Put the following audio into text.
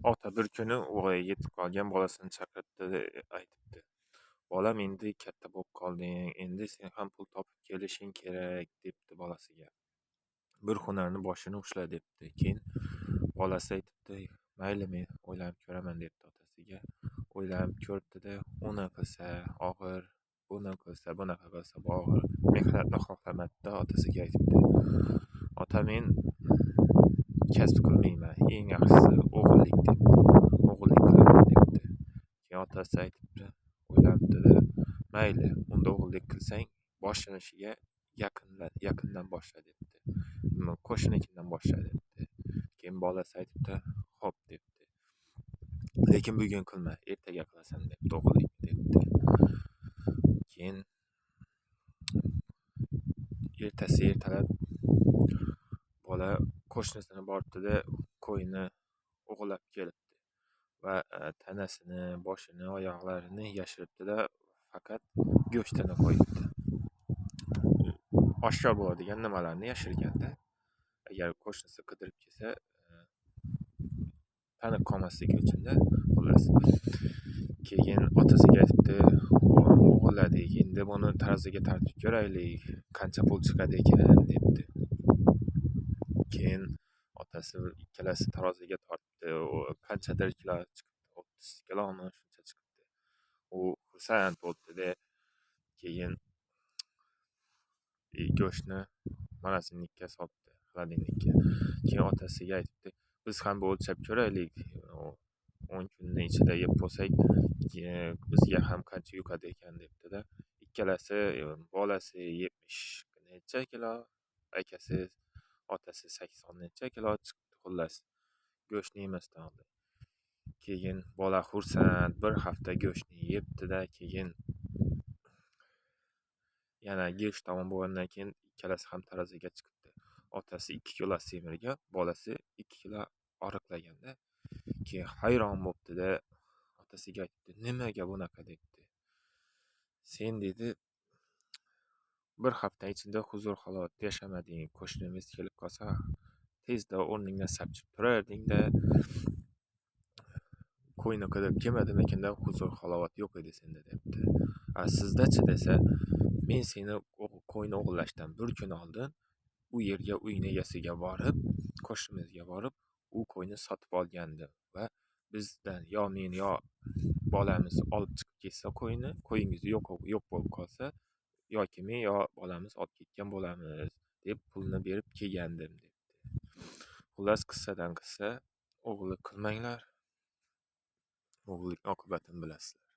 Ota bir kuni o'g'liga yetib qolgan bolasini chaqiribdi, aytibdi: "Bolam, endi katta bo'lib qolding, endi sen ham pul topib kelishing kerak", debdi bolasiga. "Bir hunarni boshini ushla", debdi. Keyin bolasi aytibdi: "Mayli, men o'ylanib ko'raman", debdi otasiga. O'ylanib ko'rdida, uni qilsa og'ir, buni qilsa, bunaqa qilsa og'ir. Mehnatni xohlamadida otasiga aytibdi: "Ota, men kasb qilmayman, eng yaxshisi o'g'illik", debdi. "O'g'illik qilaman", debdi. Keyin otasi aytibdi, o'ylabdida: "Mayli, unda o'g'illik qilsang, boshlanishiga yaqindan boshla", debdi. "Qo'shnikidan boshla", debdi. Keyin bolasi aytibdi: "Xo'p", debdi. "Lekin bugun qilma, ertaga qilasan", debdi, o'g'illikni, debdi. Keyin ertasi ertalab bola qo'shnisini boribdida, qo'yni o'g'irlab kelibdi va tanasini, boshini, oyoqlarini yashiribdida, faqat go'shtini qo'yibdi. Oshkor bo'ladigan nimalarni yashirganda, agar qo'shnisi qidirib kelsa, tanib qolmasligi uchun-da, xullas. Keyin otasiga aytibdi: "O'g'irladik, endi buni taroziga tortib ko'raylik, qancha pul chiqadi ekan", debdi. Keyin otasi ikkalasi taroziga tortdi. Qanchadir kilo chiqibdi, 30 kilomi shuncha chiqibdi. U xursand bo'ldida, keyin go'shtni magazinlikka solibdi, xolodilnikka. Keyin otasiga aytibdi: "Biz ham bir o'lchab ko'raylik, 10 kunni ichida yeb bo'lsak, bizga ham qancha yutadi ekan", debdi-da. Ikkalasi, bolasi 70 necha kilo, akasi, otasi 80 necha kilo chiqibdi, xullas. Go'shtni yemasdan oldin. Keyin bola xursand bir hafta go'shtni yebdi-da, keyin yana go'sht tamom bo'lgandan keyin ikkalasi ham taroziga chiqibdi. Otasi 2 kilo semirgan, bolasi 2 kilo oriqlagan-da. Keyin hayron bo'libdi-da, otasiga aytibdi: "Nimaga bunaqa?", debdi. "Sen", dedi, "bir hafta ichida huzur halovat yashamading, qo'shnimiz kelib qolsa, tezda o'rningdan sapchib turarding-da, qo'yni qidib kelmadimikin-da, huzur halovat yo'q edi senda", debdi. "Sizda-chi", desa, "Men seni qo'yni o'g'irlashdan bir kun oldin u yerga, uyni egasiga borib, qo'shnimizga borib, u qo'yni sotib olgandim va bizdan yo men yo bolamiz olib chiqib ketsa qo'yingiz yo'q bo'lib qolsa, yoki men yo bolamiz olib ketgan bo'lamiz, deb pulni berib kelgandim", debdi. Xullas, qissadan qissa, o'g'illik qilmanglar, o'g'illikning oqibatini bilasizlar.